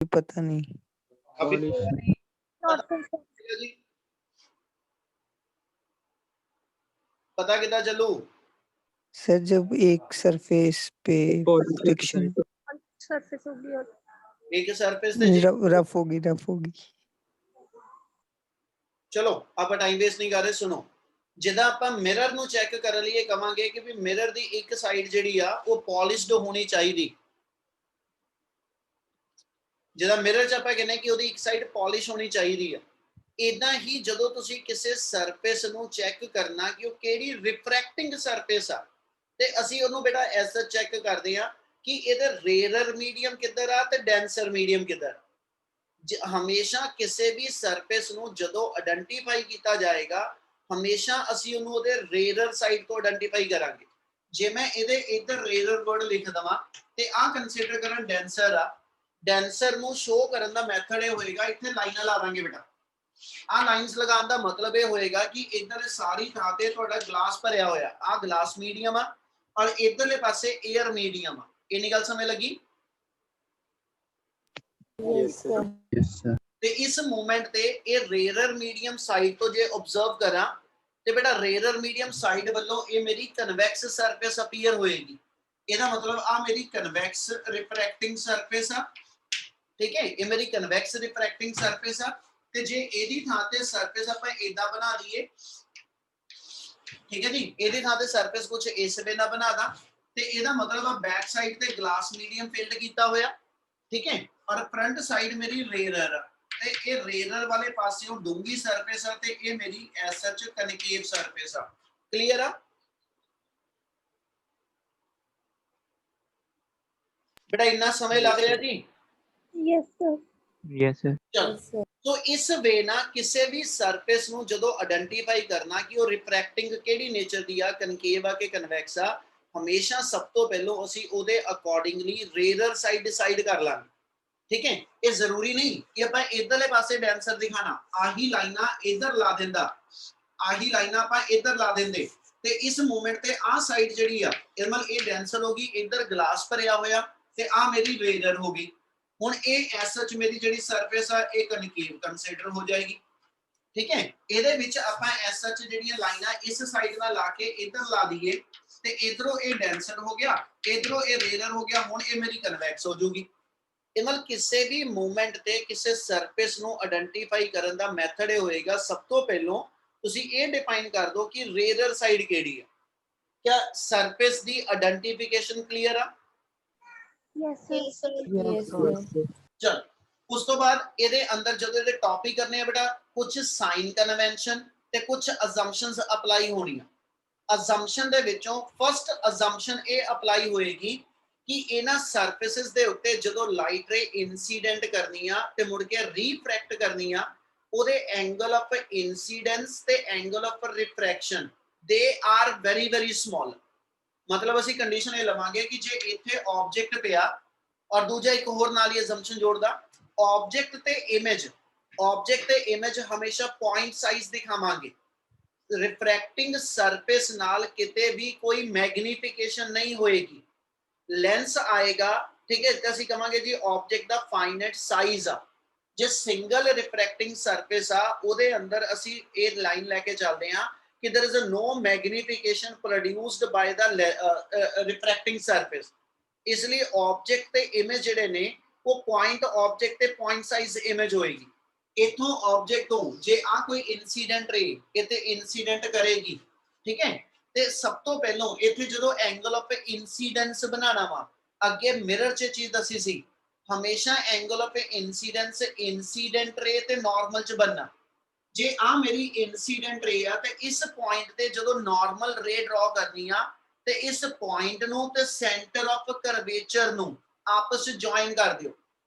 पता नहीं। अभी जी पता कितना चलू सर जब एक सरफेस पे फ्रिक्शन सरफेस होगी और एक सरफेस ते रफ होगी। चलो ਆਪਾਂ ਟਾਈਮ ਵੇਸਟ ਨਹੀਂ ਕਰ ਰਹੇ। ਸੁਣੋ, ਜਿੱਦਾਂ ਆਪਾਂ ਮਿਰਰ ਨੂੰ ਚੈੱਕ ਕਰਨ ਲਈ ਇਹ ਕਵਾਂਗੇ ਕਿ ਵੀ ਮਿਰਰ ਦੀ ਇੱਕ ਸਾਈਡ ਜਿਹੜੀ ਆ ਉਹ ਪੋਲਿਸ਼ਡ ਹੋਣੀ ਚਾਹੀਦੀ। ਜਿੱਦਾਂ ਮਿਰਰ 'ਚ ਆਪਾਂ ਕਹਿੰਦੇ ਕਿ ਉਹਦੀ ਇੱਕ ਸਾਈਡ ਪੋਲਿਸ਼ ਹੋਣੀ ਚਾਹੀਦੀ ਆ, ਇਦਾਂ ਹੀ ਜਦੋਂ ਤੁਸੀਂ ਕਿਸੇ ਸਰਫੇਸ ਨੂੰ ਚੈੱਕ ਕਰਨਾ ਕਿ ਉਹ ਕਿਹੜੀ ਰਿਫਰੈਕਟਿੰਗ ਸਰਫੇਸ ਆ, ਤੇ ਅਸੀਂ ਉਹਨੂੰ ਬੇਟਾ ਐਸ ਚੈੱਕ ਕਰਦੇ ਆ ਕਿ ਇਹਦਾ ਰੇਅਰਰ ਮੀਡੀਅਮ ਕਿੱਧਰ ਆ ਤੇ ਡੈਂਸਰ ਮੀਡੀਅਮ ਕਿੱਧਰ। ਹਮੇਸ਼ਾ ਕਿਸੇ ਵੀ ਸਰਫੇਸ ਨੂੰ ਜਦੋਂ ਆਇਡੈਂਟੀਫਾਈ ਕੀਤਾ ਜਾਏਗਾ, ਹਮੇਸ਼ਾ ਅਸੀਂ ਉਹਨੂੰ ਉਹਦੇ ਰੇਅਰਰ ਸਾਈਡ ਤੋਂ ਆਇਡੈਂਟੀਫਾਈ ਕਰਾਂਗੇ। ਜੇ ਮੈਂ ਇਹਦੇ ਇੱਧਰ ਰੇਅਰਰ ਵਰਡ ਲਿਖ ਦਵਾਂ ਤੇ ਆਹ ਕੰਸੀਡਰ ਕਰਨ ਡੈਂਸਰ ਆ, ਡੈਂਸਰ ਨੂੰ ਸ਼ੋ ਕਰਨ ਦਾ ਮੈਥਡ ਇਹ ਹੋਏਗਾ, ਇੱਥੇ ਲਾਈਨਾਂ ਲਾ ਦਾਂਗੇ ਬੇਟਾ। ਆ ਲਾਈਨਸ ਲਗਾਉਣ ਦਾ ਮਤਲਬ ਇਹ ਹੋਏਗਾ ਕਿ ਇੱਧਰ ਸਾਰੀ ਥਾਂ ਤੇ ਤੁਹਾਡਾ ਗਲਾਸ ਭਰਿਆ ਹੋਇਆ, ਆ ਗਲਾਸ ਮੀਡੀਅਮ ਆ ਔਰ ਇੱਧਰਲੇ ਪਾਸੇ 에ਅਰ ਮੀਡੀਅਮ ਆ। ਇੰਨੀ ਗੱਲ ਸਮਝ ਲੱਗੀ? Yes sir. ਤੇ ਇਸ ਮੂਮੈਂਟ ਤੇ ਇਹ ਰੇਅਰਰ ਮੀਡੀਅਮ ਸਾਈਡ ਤੋਂ ਜੇ ਆਬਜ਼ਰਵ ਕਰਾਂ ਤੇ ਬੇਟਾ ਰੇਅਰਰ ਮੀਡੀਅਮ ਸਾਈਡ ਵੱਲੋਂ ਇਹ ਮੇਰੀ ਕਨਵੈਕਸ ਸਰਫੇਸ ਅਪੀਅਰ ਹੋਏਗੀ। ਇਹਦਾ ਮਤਲਬ ਆ ਮੇਰੀ ਕਨਵੈਕਸ ਰਿਫਰੈਕਟਿੰਗ ਸਰਫੇਸ ਆ, ਠੀਕ ਹੈ, ਇਹ ਮੇਰੀ ਕਨਵੈਕਸ ਰਿਫਰੈਕਟਿੰਗ ਸਰਫੇਸ ਆ। ਤੇ ਜੇ ਇਹਦੀ ਥਾਂ ਤੇ ਸਰਫੇਸ ਆਪਾਂ ਇਦਾਂ ਬਣਾ ਦਈਏ, ਠੀਕ ਹੈ ਜੀ, ਇਹਦੀ ਥਾਂ ਤੇ ਸਰਫੇਸ ਕੁਝ ਇਸ ਵੇ ਨਾਲ ਬਣਾ ਦਾਂ ਤੇ ਇਹਦਾ ਮਤਲਬ ਆ ਬੈਕ ਸਾਈਡ ਤੇ ਗਲਾਸ ਮੀਡੀਅਮ ਫਿਲਡ ਕੀਤਾ ਹੋਇਆ, ਠੀਕ ਹੈ, ਔਰ ਫਰੰਟ ਸਾਈਡ ਮੇਰੀ ਰੇਅਰਰ ਆ ਤੇ ਇਹ ਰੇਅਰਰ ਵਾਲੇ ਪਾਸਿਓਂ ਡੂੰਗੀ ਸਰਫੇਸ ਆ ਤੇ ਇਹ ਮੇਰੀ ਐਸ ਸੱਚ ਕਨਕੇਵ ਸਰਫੇਸ ਆ। ਕਲੀਅਰ ਆ बेटा? इतना समय लग रहा जी? Yes sir. Yes sir. चलो, तो इस वे ना किसी भी सरफेस ਨੂੰ ਜਦੋਂ ਆਇਡੈਂਟੀਫਾਈ ਕਰਨਾ ਕਿ ਉਹ ਰਿਫਰੈਕਟਿੰਗ ਕਿਹੜੀ ਨੇਚਰ ਦੀ ਆ, ਕਨਕੇਵ ਆ ਕਿ ਕਨਵੈਕਸ ਆ, ਹਮੇਸ਼ਾ ਸਭ ਤੋਂ ਪਹਿਲਾਂ ਅਸੀਂ ਉਹਦੇ ਅਕੋਰਡਿੰਗਲੀ ਰੇਅਰਰ ਸਾਈਡ ਡਿਸਾਈਡ ਕਰ ਲਾਂਗੇ। ਠੀਕ ਹੈ, ਇਹ ਜ਼ਰੂਰੀ ਨਹੀਂ ਕਿ ਆਪਾਂ ਇਧਰਲੇ ਪਾਸੇ ਡੈਂਸਰ ਦਿਖਾਣਾ, ਆਹੀ ਲਾਈਨਾਂ ਇਧਰ ਲਾ ਦਿੰਦਾ, ਆਹੀ ਲਾਈਨਾਂ ਆਪਾਂ ਇਧਰ ਲਾ ਦਿੰਦੇ ਤੇ ਇਸ ਮੂਮੈਂਟ ਤੇ ਆਹ ਸਾਈਡ ਜਿਹੜੀ ਆ ਇਹ ਮਤਲਬ ਇਹ ਡੈਂਸਰ ਹੋ ਗਈ, ਇਧਰ ਗਲਾਸ ਭਰਿਆ ਹੋਇਆ ਤੇ ਆ ਮੇਰੀ ਰੇਅਰਰ ਹੋ ਗਈ। ਹੁਣ ਇਹ ਐਸ ਸੱਚ ਮੇਰੀ ਜਿਹੜੀ ਸਰਫੇਸ ਆ ਇਹ ਕਨਕੇਵ ਕੰਸੀਡਰ ਹੋ ਜਾਏਗੀ। ਠੀਕ ਹੈ, ਇਹਦੇ ਵਿੱਚ ਆਪਾਂ ਐਸ ਸੱਚ ਜਿਹੜੀਆਂ ਲਾਈਨਾਂ ਇਸ ਸਾਈਡ ਨਾਲ ਲਾ ਕੇ ਇਧਰ ਲਾ ਦਈਏ ਤੇ ਇਧਰੋਂ ਇਹ ਡੈਂਸਰ ਹੋ ਗਿਆ, ਇਧਰੋਂ ਇਹ ਰੇਅਰਰ ਹੋ ਗਿਆ, ਹੁਣ ਇਹ ਮੇਰੀ ਕਨਵੈਕਸ ਹੋ ਜੂਗੀ। ਇਹ ਮਤਲਬ ਕਿਸੇ ਵੀ ਮੂਵਮੈਂਟ ਤੇ ਕਿਸੇ ਸਰਫੇਸ ਨੂੰ ਆਇਡੈਂਟੀਫਾਈ ਕਰਨ ਦਾ ਮੈਥਡ ਇਹ ਹੋਏਗਾ, ਸਭ ਤੋਂ ਪਹਿਲਾਂ ਤੁਸੀਂ ਇਹ ਡਿਫਾਈਨ ਕਰ ਦਿਓ ਕਿ ਰੇਅਰਰ ਸਾਈਡ ਕਿਹੜੀ ਹੈ। क्या सरफेस दी आइडेंटिफिकेशन क्लियर आ? Yes sir. चल, उस तो बाद ਇਹਦੇ ਅੰਦਰ ਜਦੋਂ ਇਹਦੇ ਟੌਪਿਕ ਕਰਨੇ ਆ ਬੇਟਾ, ਕੁਝ ਸਾਈਨ ਕਨਵੈਂਸ਼ਨ ਤੇ ਕੁਝ ਅਜ਼ੰਪਸ਼ਨਸ ਅਪਲਾਈ ਹੋਣੀਆਂ। ਅਜ਼ੰਪਸ਼ਨ ਦੇ ਵਿੱਚੋਂ ਫਰਸਟ ਅਜ਼ੰਪਸ਼ਨ ਇਹ ਅਪਲਾਈ ਹੋਏਗੀ ਕਿ ਇਹਨਾਂ ਸਰਫੇਸਿਸ ਦੇ ਉੱਤੇ ਜਦੋਂ ਲਾਈਟ ਰੇ ਇਨਸੀਡੈਂਟ ਕਰਨੀ ਆ ਤੇ ਮੁੜ ਕੇ ਰੀਫਰੈਕਟ ਕਰਨੀ ਆ, ਉਹਦੇ ਐਂਗਲ ਆਫ ਇਨਸੀਡੈਂਸ ਤੇ angle of refraction they are very very small। मतलब ਅਸੀਂ ਕੰਡੀਸ਼ਨ ਇਹ ਲਵਾਂਗੇ ਕਿ ਜੇ ਇੱਥੇ ਆਬਜੈਕਟ ਪਿਆ ਔਰ ਦੂਜਾ ਇੱਕ ਹੋਰ ਨਾਲ ਹੀ ਅਸੰਪਸ਼ਨ ਜੋੜਦਾ, ਆਬਜੈਕਟ ਤੇ ਇਮੇਜ ਹਮੇਸ਼ਾ ਪੁਆਇੰਟ ਸਾਈਜ਼ ਦਿਖਾਵਾਂਗੇ। ਰਿਫਰੈਕਟਿੰਗ ਸਰਫੇਸ ਨਾਲ ਕਿਤੇ ਵੀ ਕੋਈ ਮੈਗਨੀਫਿਕੇਸ਼ਨ ਨਹੀਂ ਹੋਏਗੀ, ਲੈਂਸ ਆਏਗਾ। ਠੀਕ ਹੈ, ਤੇ ਅਸੀਂ ਕਹਾਂਗੇ ਜੀ ਆਬਜੈਕਟ ਦਾ ਫਾਈਨਾਈਟ ਸਾਈਜ਼ ਆ। ਜੇ ਸਿੰਗਲ ਰਿਫਰੈਕਟਿੰਗ ਸਰਫੇਸ ਆ ਉਹਦੇ ਅੰਦਰ ਅਸੀਂ ਇਹ ਲਾਈਨ ਲੈ ਕੇ ਚੱਲਦੇ ਆ कि there is a no magnification produced by the refracting surface। इसलिए ऑब्जेक्ट ते इमेज जेडे ने वो पॉइंट ऑब्जेक्ट ते पॉइंट साइज इमेज होएगी। इथों ऑब्जेक्ट तो जे आ कोई इंसीडेंट रे इथे इंसीडेंट करेगी, ठीक है, ते सब तो पहलों इथे जदों एंगल ऑफ इंसीडेंस बनाना वा, अगे मिरर च चीज दसी सी हमेशा एंगल ऑफ इंसीडेंस इंसीडेंट रे ते नॉर्मल च बनना। जे आ मेरी इंसीडेंट रे आ ते इस पॉइंट ते जदों नॉर्मल रे ड्रॉ करनी आ ते इस पॉइंट नु ते सेंटर ऑफ कर्वेचर नु आपस में जॉइन कर दियो।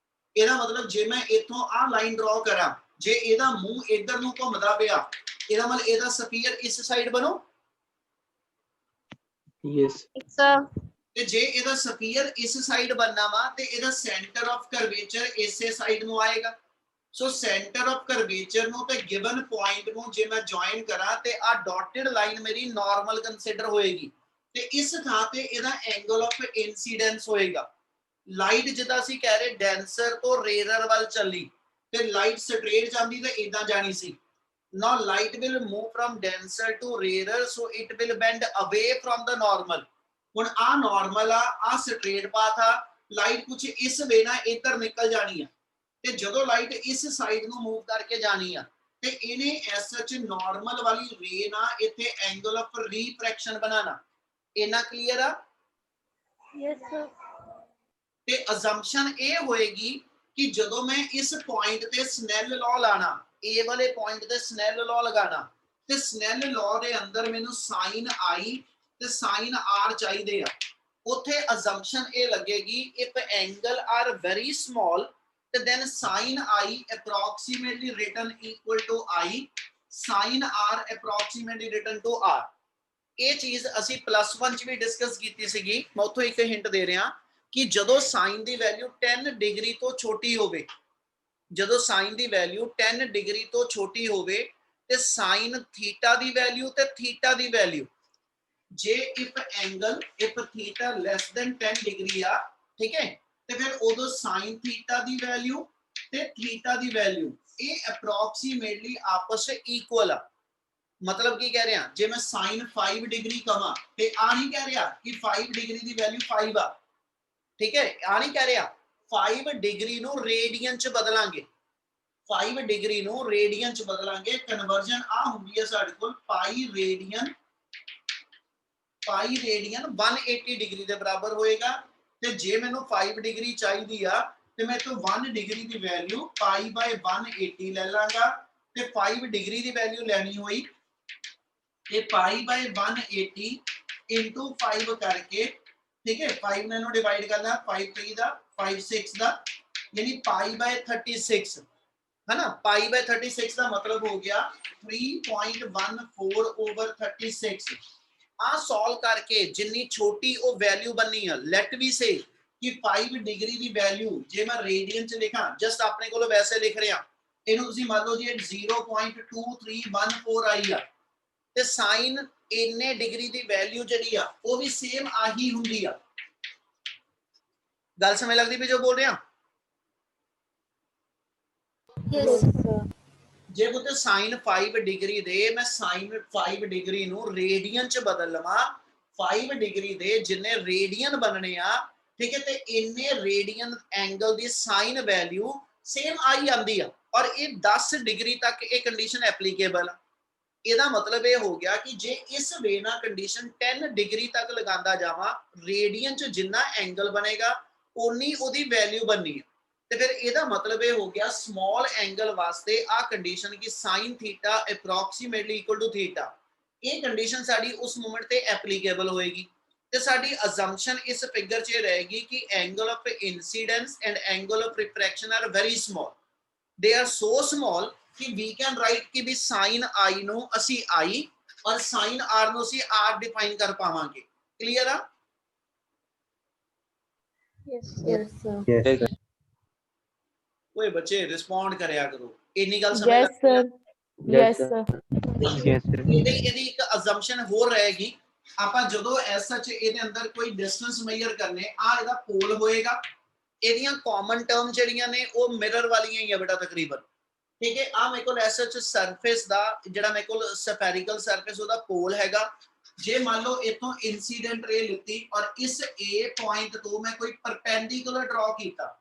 ਇਹਦਾ मतलब जे मैं इथों आ लाइन ड्रॉ करा, जे ਇਹਦਾ ਮੂੰਹ ਇਧਰ ਨੂੰ ਘੁੰਮਦਾ ਪਿਆ, ਇਹਦਾ मतलब ਇਹਦਾ ਸਫੀਅਰ ਇਸ ਸਾਈਡ ਬਣੋ। Yes sir. ਤੇ ਜੇ ਇਹਦਾ ਸਫੀਅਰ ਇਸ ਸਾਈਡ ਬਣਨਾ ਵਾ ਤੇ ਇਹਦਾ ਸੈਂਟਰ ਆਫ ਕਰਵੇਚਰ ਇਸੇ ਸਾਈਡ ਨੂੰ ਆਏਗਾ। सो सेंटर ऑफ कर्वेचर नो ते गिवन पॉइंट नो जे मैं जॉइन करा ते आ डॉटेड लाइन मेरी नॉर्मल कंसीडर होएगी ते इस थां ते एदा एंगल ऑफ इंसीडेंस होएगा। ਲਾਈਟ ਜਿੱਦਾਂ ਅਸੀਂ ਕਹਿ ਰਹੇ ਡੈਂਸਰ ਤੋਂ ਰੇਅਰਰ ਵੱਲ ਚੱਲੀ ਤੇ ਲਾਈਟ ਸਟ੍ਰੇਟ ਜਾਂਦੀ ਤੇ ਇਦਾਂ ਜਾਣੀ ਸੀ। Now light will move from denser to rarer, so it will bend away from the normal. ਹੁਣ ਆ ਨਾਰਮਲ ਆ ਸਟ੍ਰੇਟ ਪਾਥ ਆ, ਲਾਈਟ ਕੁਝ ਇਸ ਵੇ ਨਾਲ ਇੱਧਰ ਨਿਕਲ ਜਾਣੀ ਆ ਤੇ ਜਦੋਂ ਲਾਈਟ ਇਸ ਸਾਈਡ ਨੂੰ ਮੂਵ ਕਰਕੇ ਜਾਣੀ ਆ ਤੇ ਇਹਨੇ ਐਸ ਸੱਚ ਨਾਰਮਲ ਵਾਲੀ ਰੇ ਨਾਲ ਇੱਥੇ ਐਂਗਲ ਆਫ ਰੀਫ੍ਰੈਕਸ਼ਨ ਬਣਾਣਾ। ਇਹਨਾਂ ਕਲੀਅਰ ਆ? Yes, sir. ਤੇ ਅਜ਼ੰਪਸ਼ਨ ਇਹ ਹੋਏਗੀ ਕਿ ਜਦੋਂ ਮੈਂ ਇਸ ਪੁਆਇੰਟ ਤੇ ਸਨੈਲ ਲਾਅ ਲਾਣਾ, A ਵਾਲੇ ਪੁਆਇੰਟ ਤੇ ਸਨੈਲ ਲਾਅ ਲਗਾਣਾ ਤੇ ਸਨੈਲ ਲਾਅ ਦੇ ਅੰਦਰ ਮੈਨੂੰ ਸਾਈਨ I ਤੇ ਸਾਈਨ R ਚਾਹੀਦੇ ਆ। ਉੱਥੇ ਅਜ਼ੰਪਸ਼ਨ ਇਹ ਲੱਗੇਗੀ if angle are very small ਤੇ then sine I approximately written equal to I, ਸਾਈਨ R approximately written to R। ਇਹ ਚੀਜ਼ ਅਸੀਂ +1 ਚ ਵੀ ਡਿਸਕਸ ਕੀਤੀ ਸੀਗੀ। ਮੈਂ ਉੱਥੋਂ ਇੱਕ ਹਿੰਟ ਦੇ ਰਿਹਾ ਕਿ ਜਦੋਂ ਸਾਈਨ ਦੀ ਵੈਲਿਊ 10 ਡਿਗਰੀ ਤੋਂ ਛੋਟੀ ਹੋਵੇ, ਜਦੋਂ ਸਾਈਨ ਦੀ ਵੈਲਿਊ 10 ਡਿਗਰੀ ਤੋਂ ਛੋਟੀ ਹੋਵੇ ਤੇ ਸਾਈਨ ਥੀਟਾ ਦੀ ਵੈਲਿਊ ਤੇ ਥੀਟਾ ਦੀ ਵੈਲਿਊ, ਜੇ if theta less than 10 degree ਆ, ਠੀਕ ਹੈ, ਤੇ ਫਿਰ ਉਦੋਂ ਸਾਈਨ ਥੀਟਾ ਦੀ ਵੈਲਿਊ ਤੇ ਥੀਟਾ ਦੀ ਵੈਲਿਊ ਇਹ ਅਪਰੋਕਸੀਮੇਟਲੀ ਆਪਸ ਵਿੱਚ ਇਕੁਅਲ ਆ। ਮਤਲਬ ਕੀ ਕਹਿ ਰਿਹਾ, ਜੇ ਮੈਂ ਸਾਈਨ 5 ਡਿਗਰੀ ਕਵਾਂ ਤੇ ਆ ਨਹੀਂ ਕਹਿ ਰਿਹਾ ਕਿ 5 ਡਿਗਰੀ ਦੀ ਵੈਲਿਊ 5 ਆ, ਠੀਕ ਹੈ, ਆ ਨਹੀਂ ਕਹਿ ਰਿਹਾ। 5 ਡਿਗਰੀ ਨੂੰ ਰੇਡੀਅਨ ਚ ਬਦਲਾਂਗੇ, 5 ਡਿਗਰੀ ਨੂੰ ਰੇਡੀਅਨ ਚ ਬਦਲਾਂਗੇ। ਕਨਵਰਜਨ ਆ ਹੁੰਦੀ ਹੈ ਸਾਡੇ ਕੋਲ ਪਾਈ ਰੇਡੀਅਨ 180 ਡਿਗਰੀ ਦੇ ਬਰਾਬਰ ਹੋਏਗਾ। ਤੇ ਜੇ ਮੈਨੂੰ 5 ਡਿਗਰੀ ਚਾਹੀਦੀ ਆ ਤੇ ਮੈਂ ਤੋਂ 1 ਡਿਗਰੀ ਦੀ ਵੈਲਿਊ π/180 ਲੈ ਲਾਂਗਾ ਤੇ 5 ਡਿਗਰੀ ਦੀ ਵੈਲਿਊ ਲੈਣੀ ਹੋਈ ਤੇ π/180 into 5 करके, ठीक है, 5 ने डिवाइड करना, 5 3 ਦਾ 5 6 ਦਾ, यानी π/36 है ना। π/36 ਦਾ मतलब हो गया 3.14/36। आ सॉल्व करके जिन्नी छोटी वो वैल्यू बननी है, लेट वी से कि 5 डिग्री ਦੀ वैल्यू ਜੇ ਮੈਂ ਰੇਡੀਅਨ ਚ ਲਿਖਾਂ, ਜਸਟ ਆਪਣੇ ਕੋਲ ਵੈਸੇ ਲਿਖ ਰਿਹਾ, ਇਹਨੂੰ ਤੁਸੀਂ ਮੰਨ ਲਓ ਜੀ 0.2314 ਆਈ ਆ ਤੇ ਸਾਈਨ ਇੰਨੇ ਡਿਗਰੀ ਦੀ ਵੈਲਿਊ ਜਿਹੜੀ ਆ ਉਹ ਵੀ ਸੇਮ ਆਹੀ ਹੁੰਦੀ ਆ। ਗੱਲ ਸਮਝ ਲੱਗਦੀ ਵੀ ਜੋ ਬੋਲ ਰਿਹਾ? Yes, sir. ਜੇ ਪੁੱਤ ਸਾਈਨ 5 ਡਿਗਰੀ ਦੇ ਮੈਂ ਸਾਈਨ 5 ਡਿਗਰੀ ਨੂੰ ਰੇਡੀਅਨ ਚ ਬਦਲ ਲਵਾਂ, 5 ਡਿਗਰੀ ਦੇ ਜਿੰਨੇ ਰੇਡੀਅਨ ਬਣਨੇ ਆ, ਠੀਕ ਹੈ, ਤੇ ਇੰਨੇ ਰੇਡੀਅਨ ਐਂਗਲ ਦੀ ਸਾਈਨ ਵੈਲਿਊ ਸੇਮ ਆਈ ਆਂਦੀ ਆ ਔਰ ਇਹ 10 ਡਿਗਰੀ ਤੱਕ ਇਹ ਕੰਡੀਸ਼ਨ ਐਪਲੀਕੇਬਲ ਆ। ਇਹਦਾ ਮਤਲਬ ਇਹ ਹੋ ਗਿਆ ਕਿ ਜੇ ਇਸ ਵੇ ਨਾਲ ਕੰਡੀਸ਼ਨ 10 ਡਿਗਰੀ ਤੱਕ ਲਗਾਉਂਦਾ ਜਾਵਾਂ, ਰੇਡੀਅਨ ਚ ਜਿੰਨਾ ਐਂਗਲ ਬਣੇਗਾ ਉਨੀ ਉਹਦੀ ਵੈਲਿਊ ਬਣਨੀ ਹੈ। ਤੇ ਫਿਰ ਇਹਦਾ ਮਤਲਬ ਇਹ ਹੋ ਗਿਆ ਸਮਾਲ ਐਂਗਲ ਵਾਸਤੇ ਆ ਕੰਡੀਸ਼ਨ ਕਿ sin theta approximately equal to theta, ਇਹ ਕੰਡੀਸ਼ਨ ਸਾਡੀ ਉਸ ਮੂਮੈਂਟ ਤੇ ਐਪਲੀਕੇਬਲ ਹੋਏਗੀ। ਤੇ ਸਾਡੀ ਅਜ਼ੰਪਸ਼ਨ ਇਸ ਫਿਗਰ 'ਚ ਰਹੇਗੀ ਕਿ angle of incidence and angle of refraction are very small, they are so small ਕਿ ਵੀ ਕੈਨ ਰਾਈਟ ਕਿ ਵੀ sin i ਨੂੰ ਅਸੀਂ i ਔਰ sin r ਨੂੰ ਅਸੀਂ r ਡਿਫਾਈਨ ਕਰ ਪਾਵਾਂਗੇ। ਕਲੀਅਰ ਆ? Yes, sir. Yes, ਓਏ ਬੱਚੇ ਰਿਸਪੌਂਡ ਕਰਿਆ ਕਰੋ, ਇੰਨੀ ਗੱਲ ਸਮਝ Yes, ਲੱਗ ਗਈ? sir. Yes, sir. yes, sir. ਇਹਦੀ ਇੱਕ ਅਜ਼ੰਪਸ਼ਨ ਹੋਰ ਰਹੇਗੀ, ਆਪਾਂ ਜਦੋਂ ਐਸ ਸੱਚ ਇਹਦੇ ਅੰਦਰ ਕੋਈ ਡਿਸਟੈਂਸ ਮੇਜਰ ਕਰਨੇ, ਆ ਇਹਦਾ ਪੋਲ ਹੋਏਗਾ, ਇਹਦੀਆਂ ਕਾਮਨ ਟਰਮ ਜਿਹੜੀਆਂ ਨੇ ਉਹ ਮਿਰਰ ਵਾਲੀਆਂ ਹੀ ਆ ਬੇਟਾ ਤਕਰੀਬਨ, ਠੀਕ ਹੈ। ਆ ਮੇਰੇ ਕੋਲ ਐਸ ਸੱਚ ਸਰਫੇਸ ਦਾ ਜਿਹੜਾ ਮੇਰੇ ਕੋਲ ਸਫੈਰਿਕਲ ਸਰਫੇਸ ਉਹਦਾ ਪੋਲ ਹੈਗਾ। ਜੇ ਮੰਨ ਲਓ ਇਥੋਂ ਇਨਸੀਡੈਂਟ ਰੇ ਲਿੱਤੀ ਔਰ ਇਸ A ਪੁਆਇੰਟ ਤੋਂ ਮੈਂ ਕੋਈ ਪਰਪੈਂਡੀਕੂਲਰ ਡਰਾ ਕੀਤਾ,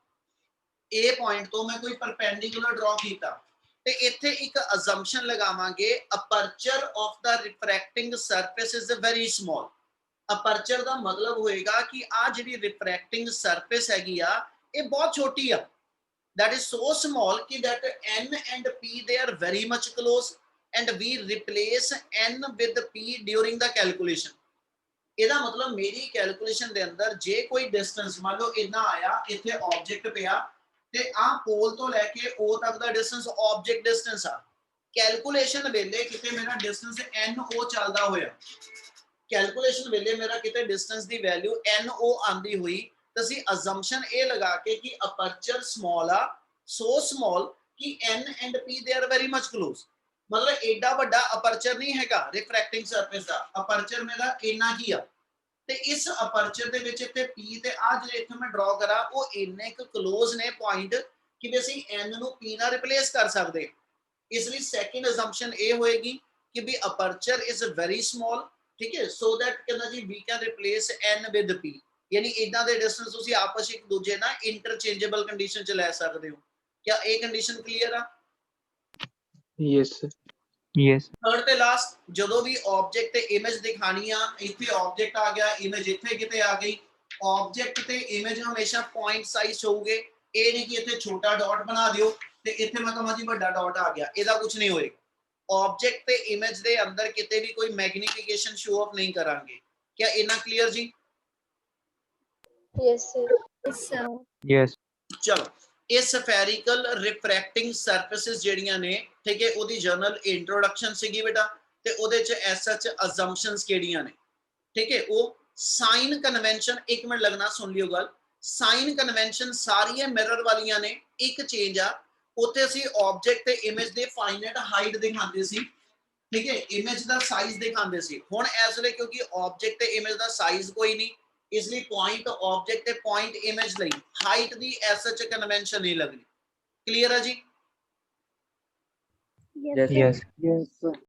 A ਪੁਆਇੰਟ ਤੋਂ ਮੈਂ ਕੋਈ ਪਰਪੈਂਡੀਕੂਲਰ ਡਰਾ ਕੀਤਾ ਤੇ ਇੱਥੇ ਇੱਕ ਅਜ਼ੰਪਸ਼ਨ ਲਗਾਵਾਂਗੇ aperture of the refracting surface is very small. Aperture ਦਾ ਮਤਲਬ ਹੋਏਗਾ ਕਿ ਆ ਜਿਹੜੀ ਰਿਫਰੈਕਟਿੰਗ ਸਰਫੇਸ ਹੈਗੀ ਆ ਇਹ ਬਹੁਤ ਛੋਟੀ ਆ, that is so small कि that n and p they are very much close and we replace n with p during the calculation। ਇਹਦਾ ਮਤਲਬ ਮੇਰੀ ਕੈਲਕੂਲੇਸ਼ਨ ਦੇ ਅੰਦਰ ਜੇ ਕੋਈ ਡਿਸਟੈਂਸ ਮੰਨ ਲਓ ਇੰਨਾ ਆਇਆ, ਇੱਥੇ ਆਬਜੈਕਟ ਪਿਆ ਤੇ ਆ ਪੋਲ ਤੋਂ ਲੈ ਕੇ O ਤੱਕ ਦਾ ਡਿਸਟੈਂਸ ਆਬਜੈਕਟ ਡਿਸਟੈਂਸ ਆ। ਕੈਲਕੂਲੇਸ਼ਨ ਵੇਲੇ ਕਿਤੇ ਮੇਰਾ ਡਿਸਟੈਂਸ NO ਚੱਲਦਾ ਹੋਇਆ, ਕੈਲਕੂਲੇਸ਼ਨ ਵੇਲੇ ਮੇਰਾ ਕਿਤੇ ਡਿਸਟੈਂਸ ਦੀ ਵੈਲਿਊ NO ਆਂਦੀ ਹੋਈ ਤਾਂ ਅਸੀਂ ਅਜ਼ੰਪਸ਼ਨ ਇਹ ਲਗਾ ਕੇ ਕਿ ਅਪਰਚਰ ਸਮਾਲ ਆ, ਸੋ ਸਮਾਲ ਕਿ n and p they are very much close, ਮਤਲਬ ਐਡਾ ਵੱਡਾ ਅਪਰਚਰ ਨਹੀਂ ਹੈਗਾ ਰਿਫਰੈਕਟਿੰਗ ਸਰਫੇਸ ਦਾ, ਅਪਰਚਰ ਮੇਰਾ ਇੰਨਾ ਕੀ ਆ ਤੇ ਇਸ ਅਪਰਚਰ ਦੇ ਵਿੱਚ ਇੱਥੇ P ਤੇ ਆ ਜਿਹੜੇ ਇੱਥੇ ਮੈਂ ਡਰਾ ਕਰਾਂ ਉਹ ਇੰਨੇ ਕੁ ਕਲੋਜ਼ ਨੇ ਪੁਆਇੰਟ ਕਿ ਵੀ ਅਸੀਂ N ਨੂੰ P ਨਾਲ ਰਿਪਲੇਸ ਕਰ ਸਕਦੇ ਹਾਂ। ਇਸ ਲਈ ਸੈਕਿੰਡ ਅਸੰਪਸ਼ਨ ਇਹ ਹੋਏਗੀ ਕਿ we aperture is very small, ਠੀਕ ਹੈ, ਸੋ ਦੈਟ ਕਹਿੰਦਾ ਜੀ we can replace N with P, ਯਾਨੀ ਇਦਾਂ ਦੇ ਡਿਸਟੈਂਸ ਤੁਸੀਂ ਆਪਸ ਇੱਕ ਦੂਜੇ ਨਾਲ ਇੰਟਰਚੇਂਜੇਬਲ ਕੰਡੀਸ਼ਨ ਚ ਲੈ ਸਕਦੇ ਹੋ। ਕਿਆ ਇਹ ਕੰਡੀਸ਼ਨ ਕਲੀਅਰ ਆ? Yes, sir. Yes. ਥਰਡ ਤੇ ਲਾਸਟ, ਜਦੋਂ ਵੀ ਆਬਜੈਕਟ ਤੇ ਇਮੇਜ ਦਿਖਾਣੀ ਆ, ਇੱਥੇ ਆਬਜੈਕਟ ਆ ਗਿਆ, ਇਮੇਜ ਇੱਥੇ ਕਿਤੇ ਆ ਗਈ, ਆਬਜੈਕਟ ਤੇ ਇਮੇਜ ਹਮੇਸ਼ਾ ਪੁਆਇੰਟ ਸਾਈਜ਼ ਹੋਊਗੇ। ਇਹ ਨਹੀਂ ਕਿ ਇੱਥੇ ਛੋਟਾ ਡਾਟ ਬਣਾ ਦਿਓ ਤੇ ਇੱਥੇ ਮੈਂ ਕਹਾਂ ਜੀ ਵੱਡਾ ਡਾਟ ਆ ਗਿਆ, ਇਹਦਾ ਕੁਝ ਨਹੀਂ ਹੋਏਗਾ। ਆਬਜੈਕਟ ਤੇ ਇਮੇਜ ਦੇ ਅੰਦਰ ਕਿਤੇ ਵੀ ਕੋਈ ਮੈਗਨੀਫਿਕੇਸ਼ਨ ਸ਼ੋ ਅਪ ਨਹੀਂ ਕਰਾਂਗੇ। ਕਿਆ ਇਹਨਾਂ ਕਲੀਅਰ ਜੀ? Yes, sir. Yes, sir. Yes. ਚਲੋ, ਇਹ ਸਫੈਰਿਕਲ ਰਿਫਰੈਕਟਿੰਗ ਸਰਫੇਸਿਸ ਜਿਹੜੀਆਂ ਨੇ, ਠੀਕ ਹੈ, ਉਹਦੀ ਜਨਰਲ ਇੰਟਰੋਡਕਸ਼ਨ ਸੀਗੀ ਬੇਟਾ, ਤੇ ਉਹਦੇ ਚ ਐਸ ਸੱਚ ਅਜ਼ੰਪਸ਼ਨਸ ਕਿਹੜੀਆਂ ਨੇ, ਠੀਕ ਹੈ। ਉਹ ਸਾਈਨ ਕਨਵੈਨਸ਼ਨ, ਇੱਕ ਮਿੰਟ ਲੱਗਣਾ, ਸੁਣ ਲਿਓ ਗੱਲ। ਸਾਈਨ ਕਨਵੈਨਸ਼ਨ ਸਾਰੀਆਂ ਮਿਰਰ ਵਾਲੀਆਂ ਨੇ, ਇੱਕ ਚੇਂਜ ਆ, ਉੱਥੇ ਅਸੀਂ ਆਬਜੈਕਟ ਤੇ ਇਮੇਜ ਦੇ ਫਾਈਨਾਈਟ ਹਾਈਟ ਦਿਖਾਉਂਦੇ ਸੀ, ਠੀਕ ਹੈ, ਇਮੇਜ ਦਾ ਸਾਈਜ਼ ਦਿਖਾਉਂਦੇ ਸੀ। ਹੁਣ ਇਸ ਵੇਲੇ ਕਿਉਂਕਿ ਆਬਜੈਕਟ ਤੇ ਇਮੇਜ ਦਾ ਸਾਈਜ਼ ਕੋਈ ਨਹੀਂ, ਇਸ ਲਈ ਪੁਆਇੰਟ ਆਬਜੈਕਟ ਤੇ ਪੁਆਇੰਟ ਇਮੇਜ ਲਈ ਹਾਈਟ ਦੀ ਐਸ ਸੱਚ ਕਨਵੈਨਸ਼ਨ ਨਹੀਂ ਲੱਗਣੀ। ਕਲੀਅਰ ਹੈ ਜੀ? Yes, Yes. Yes, sir.